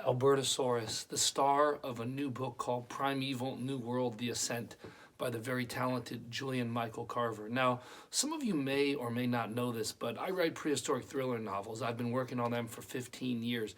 Albertosaurus, the star of a new book called Primeval New World, The Ascent by the very talented Julian Michael Carver. Now, some of you may or may not know this, but I write prehistoric thriller novels. I've been working on them for 15 years.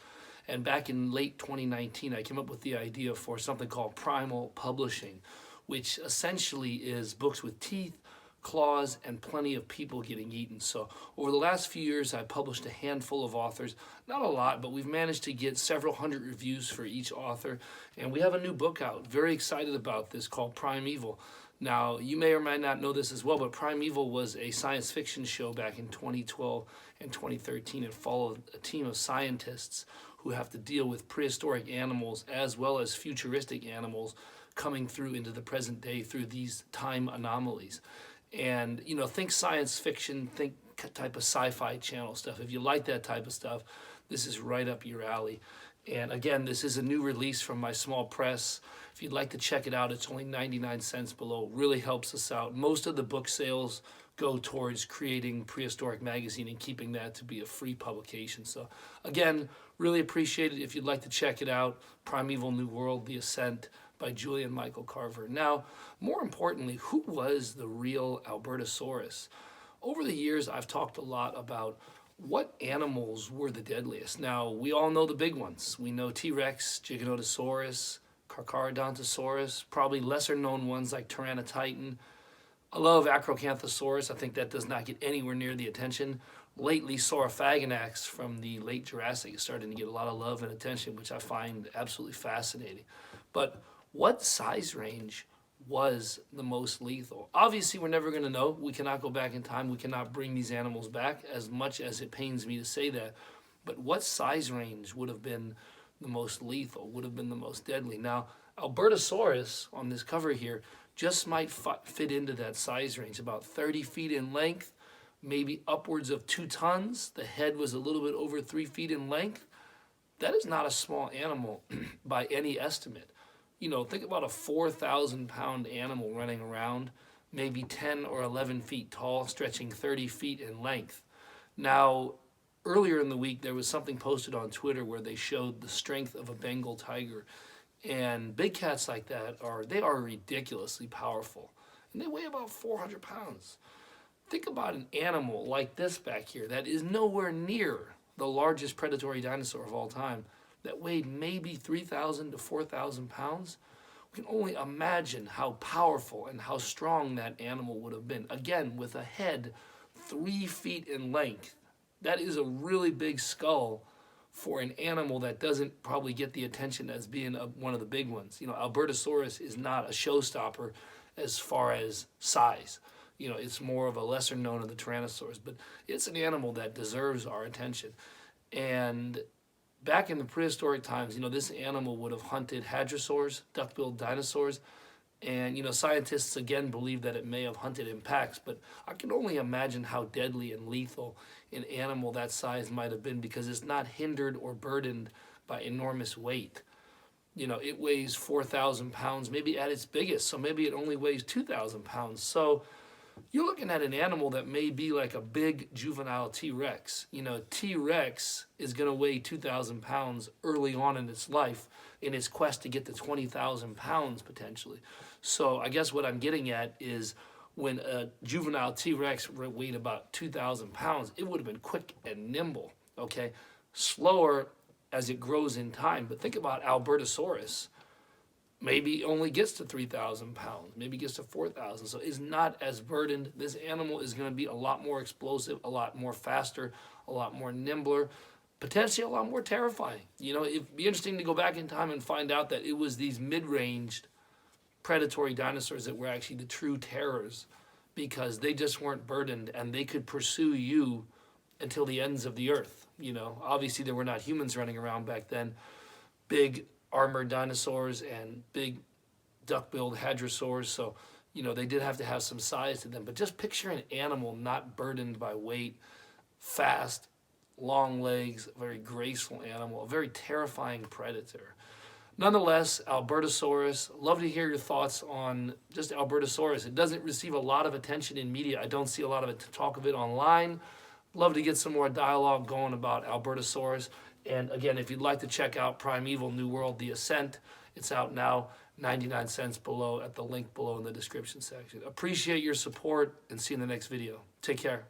And back in late 2019, I came up with the idea for something called primal publishing, which essentially is books with teeth, claws, and plenty of people getting eaten. So over the last few years, I published a handful of authors. Not a lot, but we've managed to get several hundred reviews for each author. And we have a new book out. Very excited about this, called Primeval. Now, you may or may not know this as well, but Primeval was a science fiction show back in 2012 and 2013 and followed a team of scientists who have to deal with prehistoric animals as well as futuristic animals coming through into the present day through these time anomalies. And, you know, think science fiction, think type of sci-fi channel stuff. If you like that type of stuff, this is right up your alley. And again, this is a new release from my small press. If you'd like to check it out, it's only 99 cents below. Really helps us out. Most of the book sales go towards creating Prehistoric Magazine and keeping that to be a free publication. So again, really appreciate it if you'd like to check it out. Primeval New World, The Ascent by Julian Michael Carver. Now, more importantly, who was the real Albertosaurus? Over the years, I've talked a lot about what animals were the deadliest. Now, we all know the big ones. We know T.Rex, Giganotosaurus, Carcharodontosaurus, probably lesser known ones like Tyrannotitan. I love Acrocanthosaurus. I think that does not get anywhere near the attention. Lately, Saurophaganax from the late Jurassic is starting to get a lot of love and attention, which I find absolutely fascinating. But what size range was the most lethal? Obviously, we're never going to know. We cannot go back in time. We cannot bring these animals back, as much as it pains me to say that. But what size range would have been the most lethal, would have been the most deadly? Now, Albertosaurus on this cover here just might fit into that size range, about 30 feet in length, maybe upwards of 2 tons. The head was a little bit over 3 feet in length. That is not a small animal by any estimate. You know, think about a 4,000-pound animal running around, maybe 10 or 11 feet tall, stretching 30 feet in length. Now, earlier in the week, there was something posted on Twitter where they showed the strength of a Bengal tiger. And big cats like that they are ridiculously powerful. And they weigh about 400 pounds. Think about an animal like this back here that is nowhere near the largest predatory dinosaur of all time, that weighed maybe 3,000 to 4,000 pounds. We can only imagine how powerful and how strong that animal would have been. Again, with a head 3 feet in length. That is a really big skull for an animal that doesn't probably get the attention as being one of the big ones. You know, Albertosaurus is not a showstopper as far as size. You know, it's more of a lesser known of the Tyrannosaurs, but it's an animal that deserves our attention. And back in the prehistoric times, you know, this animal would have hunted hadrosaurs, duck-billed dinosaurs, and, you know, scientists again believe that it may have hunted in packs, but I can only imagine how deadly and lethal an animal that size might have been, because it's not hindered or burdened by enormous weight. You know, it weighs 4,000 pounds, maybe at its biggest, so maybe it only weighs 2,000 pounds. So you're looking at an animal that may be like a big juvenile T.Rex. You know, T.Rex is going to weigh 2,000 pounds early on in its life in its quest to get to 20,000 pounds potentially. So I guess what I'm getting at is when a juvenile T.Rex weighed about 2,000 pounds, it would have been quick and nimble, okay? Slower as it grows in time. But think about Albertosaurus. Maybe only gets to 3,000 pounds, maybe gets to 4,000, so is not as burdened. This animal is going to be a lot more explosive, a lot more faster, a lot more nimbler, potentially a lot more terrifying. You know, it'd be interesting to go back in time and find out that it was these mid-ranged predatory dinosaurs that were actually the true terrors, because they just weren't burdened and they could pursue you until the ends of the earth. You know, obviously there were not humans running around back then. Big armored dinosaurs and big duck-billed hadrosaurs, so, you know, they did have to have some size to them. But just picture an animal not burdened by weight, fast, long legs, a very graceful animal, a very terrifying predator. Nonetheless, Albertosaurus, love to hear your thoughts on just Albertosaurus. It doesn't receive a lot of attention in media. I don't see a lot of talk of it online. Love to get some more dialogue going about Albertosaurus. And again, if you'd like to check out Primeval New World, The Ascent, it's out now, 99 cents below at the link below in the description section. Appreciate your support and see you in the next video. Take care.